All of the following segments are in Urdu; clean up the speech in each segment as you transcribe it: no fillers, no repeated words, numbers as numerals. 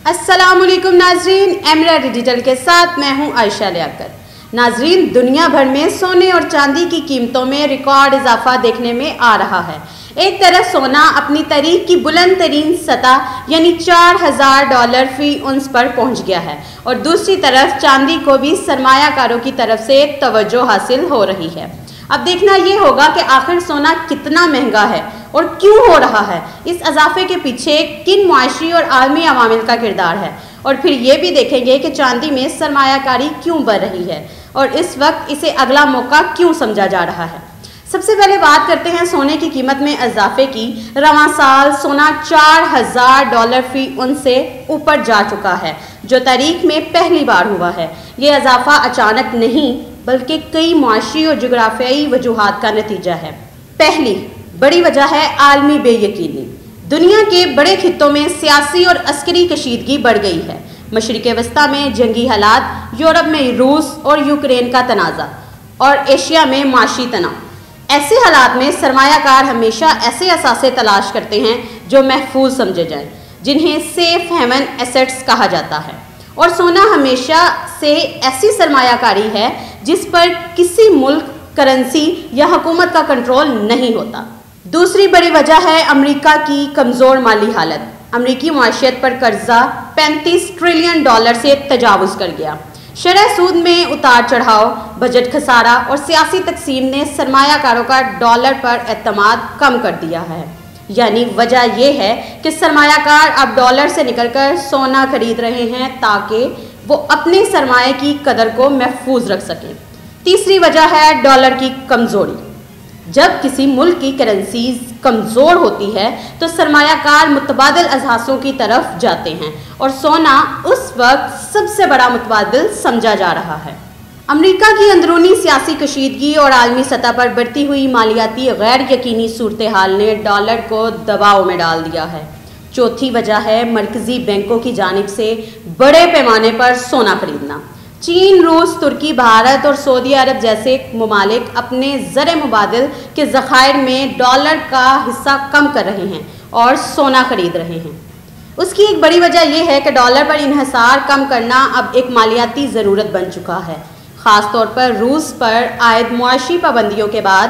السلام علیکم ناظرین، ایمرا ڈیجیٹل کے ساتھ میں ہوں عائشہ لیاقت۔ ناظرین، دنیا بھر میں سونے اور چاندی کی قیمتوں میں ریکارڈ اضافہ دیکھنے میں آ رہا ہے۔ ایک طرف سونا اپنی تاریخ کی بلند ترین سطح یعنی $4000 فی اونس پر پہنچ گیا ہے، اور دوسری طرف چاندی کو بھی سرمایہ کاروں کی طرف سے توجہ حاصل ہو رہی ہے۔ اب دیکھنا یہ ہوگا کہ آخر سونا کتنا مہنگا ہے اور کیوں ہو رہا ہے، اس اضافے کے پیچھے کن معاشی اور عالمی عوامل کا کردار ہے، اور پھر یہ بھی دیکھیں گے کہ چاندی میں سرمایہ کاری کیوں بڑھ رہی ہے اور اس وقت اسے اگلا موقع کیوں سمجھا جا رہا ہے۔ سب سے پہلے بات کرتے ہیں سونے کی قیمت میں اضافے کی۔ رواں سال سونا $4000 فی اونس سے اوپر جا چکا ہے، جو تاریخ میں پہلی بار ہوا ہے۔ یہ اضافہ اچانک نہیں بلکہ کئی معاشی اور جغرافیائی وجوہات کا نتیجہ ہے۔ پہلی بڑی وجہ ہے عالمی بے یقینی۔ دنیا کے بڑے خطوں میں سیاسی اور عسکری کشیدگی بڑھ گئی ہے۔ مشرق وسطیٰ میں جنگی حالات، یورپ میں روس اور یوکرین کا تنازع، اور ایشیا میں معاشی تناؤ۔ ایسے حالات میں سرمایہ کار ہمیشہ ایسے اثاثے تلاش کرتے ہیں جو محفوظ سمجھے جائیں، جنہیں سیف ہیون ایسٹس کہا جاتا ہے، اور سونا ہمیشہ سے ایسی سرمایہ کاری ہے جس پر کسی ملک، کرنسی یا حکومت کا کنٹرول نہیں ہوتا۔ دوسری بڑی وجہ ہے امریکہ کی کمزور مالی حالت۔ امریکی معیشت پر قرضہ $35 ٹریلین سے تجاوز کر گیا۔ شرح سود میں اتار چڑھاؤ، بجٹ خسارہ اور سیاسی تقسیم نے سرمایہ کاروں کا ڈالر پر اعتماد کم کر دیا ہے۔ یعنی وجہ یہ ہے کہ سرمایہ کار اب ڈالر سے نکل کر سونا خرید رہے ہیں تاکہ وہ اپنے سرمایہ کی قدر کو محفوظ رکھ سکیں۔ تیسری وجہ ہے ڈالر کی کمزوری۔ جب کسی ملک کی کرنسیز کمزور ہوتی ہے تو سرمایہ کار متبادل اثاثوں کی طرف جاتے ہیں، اور سونا اس وقت سب سے بڑا متبادل سمجھا جا رہا ہے۔ امریکہ کی اندرونی سیاسی کشیدگی اور عالمی سطح پر بڑھتی ہوئی مالیاتی غیر یقینی صورتحال نے ڈالر کو دباؤ میں ڈال دیا ہے۔ چوتھی وجہ ہے مرکزی بینکوں کی جانب سے بڑے پیمانے پر سونا خریدنا۔ چین، روس، ترکی، بھارت اور سعودی عرب جیسے ممالک اپنے زر مبادل کے ذخائر میں ڈالر کا حصہ کم کر رہے ہیں اور سونا خرید رہے ہیں۔ اس کی ایک بڑی وجہ یہ ہے کہ ڈالر پر انحصار کم کرنا اب ایک مالیاتی ضرورت بن چکا ہے۔ خاص طور پر روس پر عائد معاشی پابندیوں کے بعد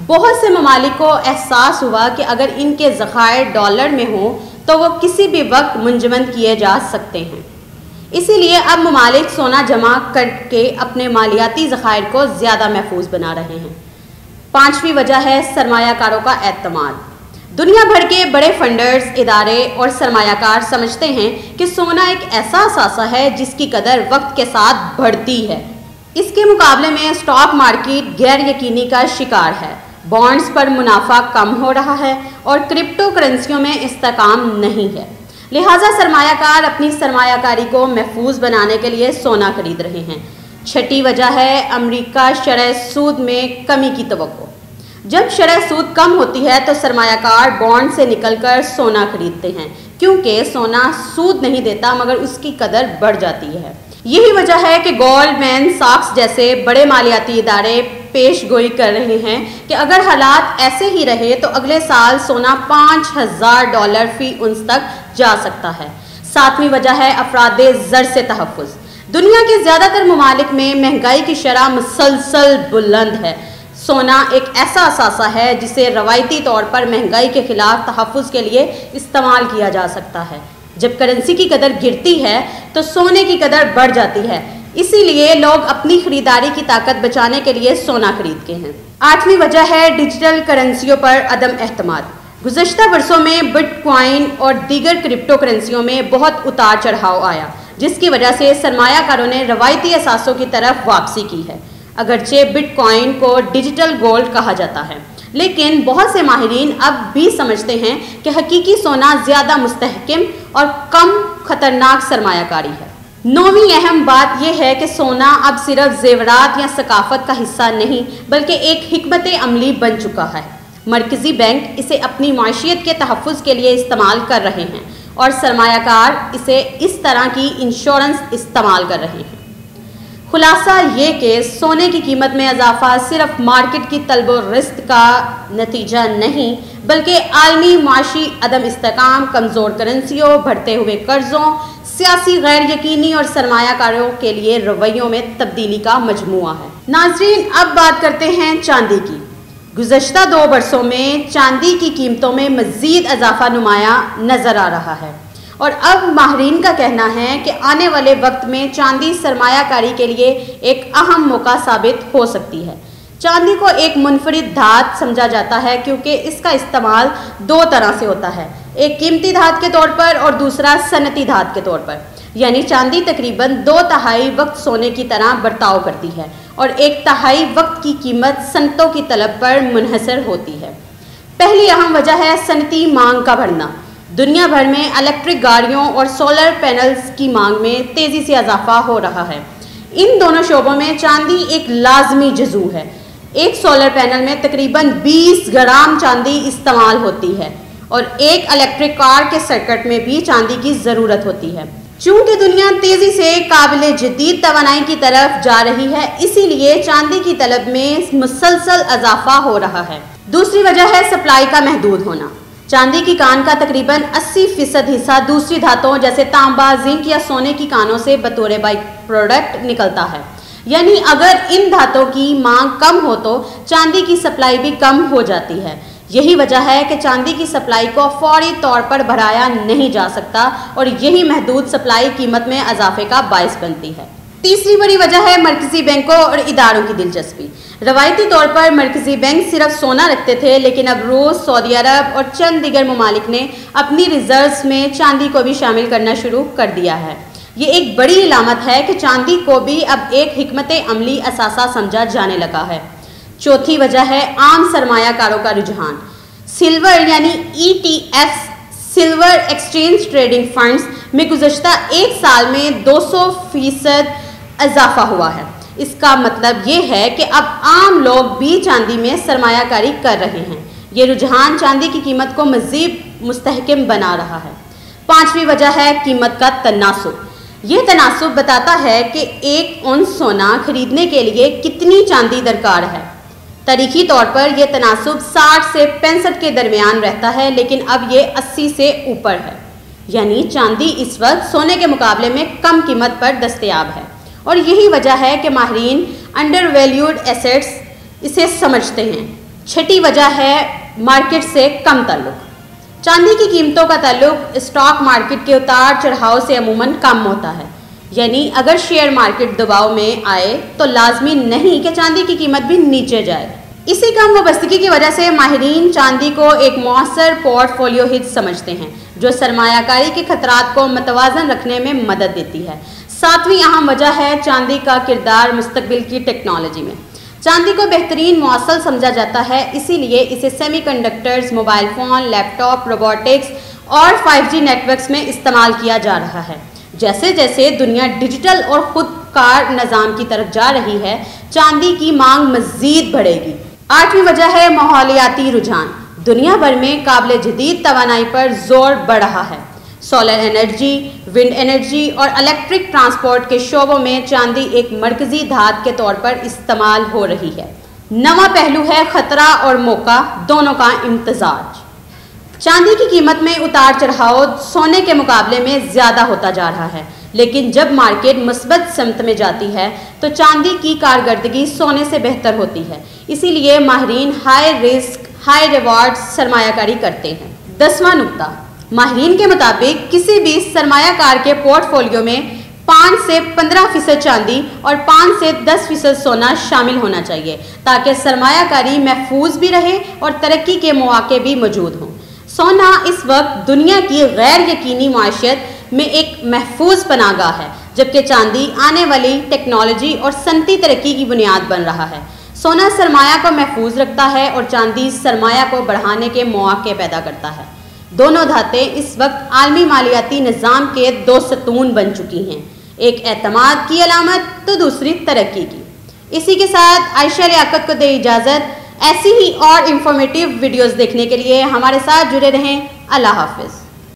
بہت سے ممالک کو احساس ہوا کہ اگر ان کے ذخائر ڈالر میں ہوں تو وہ کسی بھی وقت منجمد کیے جا سکتے ہیں۔ اسی لیے اب ممالک سونا جمع کر کے اپنے مالیاتی ذخائر کو زیادہ محفوظ بنا رہے ہیں۔ پانچویں وجہ ہے سرمایہ کاروں کا اعتماد۔ دنیا بھر کے بڑے فنڈرز، ادارے اور سرمایہ کار سمجھتے ہیں کہ سونا ایک ایسا اثاثہ ہے جس کی قدر وقت کے ساتھ بڑھتی ہے۔ اس کے مقابلے میں اسٹاک مارکیٹ غیر یقینی کا شکار ہے، بانڈز پر منافع کم ہو رہا ہے اور کرپٹو کرنسیوں میں استحکام نہیں ہے۔ لہٰذا سرمایہ کار اپنی سرمایہ کاری کو محفوظ بنانے کے لیے سونا خرید رہے ہیں۔ چھٹی وجہ ہے امریکہ شرح سود میں کمی کی توقع۔ جب شرح سود کم ہوتی ہے تو سرمایہ کار بانڈ سے نکل کر سونا خریدتے ہیں، کیونکہ سونا سود نہیں دیتا مگر اس کی قدر بڑھ جاتی ہے۔ یہی وجہ ہے کہ گولڈمین ساکس جیسے بڑے مالیاتی ادارے پیش گوئی کر رہے ہیں کہ اگر حالات ایسے ہی رہے تو اگلے سال سونا $5000 فی اونس تک جا سکتا ہے۔ ساتویں وجہ ہے افراد زر سے تحفظ۔ دنیا کے زیادہ تر ممالک میں مہنگائی کی شرح مسلسل بلند ہے۔ سونا ایک ایسا اثاثہ ہے جسے روایتی طور پر مہنگائی کے خلاف تحفظ کے لیے استعمال کیا جا سکتا ہے۔ جب کرنسی کی قدر گرتی ہے تو سونے کی قدر بڑھ جاتی ہے، اسی لیے لوگ اپنی خریداری کی طاقت بچانے کے لیے سونا خریدتے ہیں۔ آٹھویں وجہ ہے ڈیجیٹل کرنسیوں پر عدم اعتماد۔ گزشتہ برسوں میں بٹ کوائن اور دیگر کرپٹو کرنسیوں میں بہت اتار چڑھاؤ آیا، جس کی وجہ سے سرمایہ کاروں نے روایتی اثاثوں کی طرف واپسی کی ہے۔ اگرچہ بٹ کوائن کو ڈیجیٹل گولڈ کہا جاتا ہے، لیکن بہت سے ماہرین اب بھی سمجھتے ہیں کہ حقیقی سونا زیادہ مستحکم اور کم خطرناک سرمایہ کاری ہے۔ نویں اہم بات یہ ہے کہ سونا اب صرف زیورات یا ثقافت کا حصہ نہیں بلکہ ایک حکمت عملی بن چکا ہے۔ مرکزی بینک اسے اپنی معیشت کے تحفظ کے لیے استعمال کر رہے ہیں اور سرمایہ کار اسے اس طرح کی انشورنس استعمال کر رہے ہیں۔ خلاصہ یہ کہ سونے کی قیمت میں اضافہ صرف مارکیٹ کی طلب و رست کا نتیجہ نہیں بلکہ عالمی معاشی عدم استحکام، کمزور کرنسیوں، بڑھتے ہوئے قرضوں، سیاسی غیر یقینی اور سرمایہ کاروں کے لیے رویوں میں تبدیلی کا مجموعہ ہے۔ ناظرین، اب بات کرتے ہیں چاندی کی۔ گزشتہ 2 برسوں میں چاندی کی قیمتوں میں مزید اضافہ نمایاں نظر آ رہا ہے، اور اب ماہرین کا کہنا ہے کہ آنے والے وقت میں چاندی سرمایہ کاری کے لیے ایک اہم موقع ثابت ہو سکتی ہے۔ چاندی کو ایک منفرد دھات سمجھا جاتا ہے کیونکہ اس کا استعمال 2 طرح سے ہوتا ہے، ایک قیمتی دھات کے طور پر اور دوسرا صنعتی دھات کے طور پر۔ یعنی چاندی تقریباً 2/3 وقت سونے کی طرح برتاؤ کرتی ہے اور 1/3 وقت کی قیمت صنعتوں کی طلب پر منحصر ہوتی ہے۔ پہلی اہم وجہ ہے صنعتی مانگ کا بڑھنا۔ دنیا بھر میں الیکٹرک گاڑیوں اور سولر پینلز کی مانگ میں تیزی سے اضافہ ہو رہا ہے۔ ان دونوں شعبوں میں چاندی ایک لازمی جزو ہے۔ ایک سولر پینل میں تقریباً 20 گرام چاندی استعمال ہوتی ہے اور ایک الیکٹرک کار کے سرکٹ میں بھی چاندی کی ضرورت ہوتی ہے۔ چونکہ دنیا تیزی سے قابل جدید توانائی کی طرف جا رہی ہے، اسی لیے چاندی کی طلب میں مسلسل اضافہ ہو رہا ہے۔ دوسری وجہ ہے سپلائی کا محدود ہونا۔ چاندی کی کان کا تقریباً 80% حصہ دوسری دھاتوں جیسے تانبا، زنک یا سونے کی کانوں سے بطور بائی پروڈکٹ نکلتا ہے۔ یعنی اگر ان دھاتوں کی مانگ کم ہو تو چاندی کی سپلائی بھی کم ہو جاتی ہے۔ یہی وجہ ہے کہ چاندی کی سپلائی کو فوری طور پر بڑھایا نہیں جا سکتا اور یہی محدود سپلائی قیمت میں اضافے کا باعث بنتی ہے۔ تیسری بڑی وجہ ہے مرکزی بینکوں اور اداروں کی دلچسپی۔ روایتی طور پر مرکزی بینک صرف سونا رکھتے تھے، لیکن اب روس، سعودی عرب اور چند دیگر ممالک نے اپنی ریزروز میں چاندی کو بھی شامل کرنا شروع کر دیا ہے۔ یہ ایک بڑی علامت ہے کہ چاندی کو بھی اب ایک حکمت عملی اثاثہ سمجھا جانے لگا ہے۔ چوتھی وجہ ہے عام سرمایہ کاروں کا رجحان۔ سلور یعنی ETF silver exchange trading funds میں گزشتہ 1 سال میں 200% اضافہ ہوا ہے۔ اس کا مطلب یہ ہے کہ اب عام لوگ بھی چاندی میں سرمایہ کاری کر رہے ہیں۔ یہ رجحان چاندی کی قیمت کو مزید مستحکم بنا رہا ہے۔ 5ویں وجہ ہے قیمت کا تناسب۔ یہ تناسب بتاتا ہے کہ 1 اونس سونا خریدنے کے لیے کتنی چاندی درکار ہے۔ تاریخی طور پر یہ تناسب 60 سے 65 کے درمیان رہتا ہے، لیکن اب یہ 80 سے اوپر ہے۔ یعنی چاندی اس وقت سونے کے مقابلے میں کم قیمت پر دستیاب ہے، اور یہی وجہ ہے کہ ماہرین انڈر ویلیوڈ ایسیٹس اسے سمجھتے ہیں۔ 6ٹھی وجہ ہے مارکیٹ سے کم تعلق۔ چاندی کی قیمتوں کا تعلق اسٹاک مارکیٹ کے اتار چڑھاؤ سے عموماً کم ہوتا ہے۔ یعنی اگر شیئر مارکیٹ دباؤ میں آئے تو لازمی نہیں کہ چاندی کی قیمت بھی نیچے جائے۔ اسی کم وابستگی کی وجہ سے ماہرین چاندی کو ایک مؤثر پورٹ فولیو ہج سمجھتے ہیں جو سرمایہ کاری کے خطرات کو متوازن رکھنے میں مدد دیتی ہے۔ 7ویں اہم وجہ ہے چاندی کا کردار مستقبل کی ٹیکنالوجی میں۔ چاندی کو بہترین مواصل سمجھا جاتا ہے، اسی لیے اسے سیمی کنڈکٹرز، موبائل فون، لیپ ٹاپ، روبوٹکس اور 5G نیٹ ورکس میں استعمال کیا جا رہا ہے۔ جیسے جیسے دنیا ڈیجیٹل اور خود کار نظام کی طرف جا رہی ہے، چاندی کی مانگ مزید بڑھے گی۔ 8ویں وجہ ہے ماحولیاتی رجحان۔ دنیا بھر میں قابل جدید توانائی پر زور بڑھ رہا ہے۔ سولر انرجی، ونڈ انرجی اور الیکٹرک ٹرانسپورٹ کے شعبوں میں چاندی ایک مرکزی دھات کے طور پر استعمال ہو رہی ہے۔ 9واں پہلو ہے خطرہ اور موقع دونوں کا امتزاج۔ چاندی کی قیمت میں اتار چڑھاؤ سونے کے مقابلے میں زیادہ ہوتا جا رہا ہے، لیکن جب مارکیٹ مثبت سمت میں جاتی ہے تو چاندی کی کارکردگی سونے سے بہتر ہوتی ہے۔ اسی لیے ماہرین ہائی رسک ہائی ریوارڈ سرمایہ کاری کرتے ہیں۔ 10واں نقطہ، ماہرین کے مطابق کسی بھی سرمایہ کار کے پورٹ فولیو میں 5 سے 15% چاندی اور 5 سے 10% سونا شامل ہونا چاہیے تاکہ سرمایہ کاری محفوظ بھی رہے اور ترقی کے مواقع بھی موجود ہوں۔ سونا اس وقت دنیا کی غیر یقینی معیشت میں ایک محفوظ پناہ گاہ ہے، جبکہ چاندی آنے والی ٹیکنالوجی اور صنعتی ترقی کی بنیاد بن رہا ہے۔ سونا سرمایہ کو محفوظ رکھتا ہے اور چاندی سرمایہ کو بڑھانے کے مواقع پیدا کرتا ہے۔ دونوں دھاتیں اس وقت عالمی مالیاتی نظام کے 2 ستون بن چکی ہیں، ایک اعتماد کی علامت تو دوسری ترقی کی۔ اسی کے ساتھ عائشہ لیاقت کو دے اجازت۔ ایسی ہی اور انفارمیٹیو ویڈیوز دیکھنے کے لیے ہمارے ساتھ جڑے رہیں۔ اللہ حافظ۔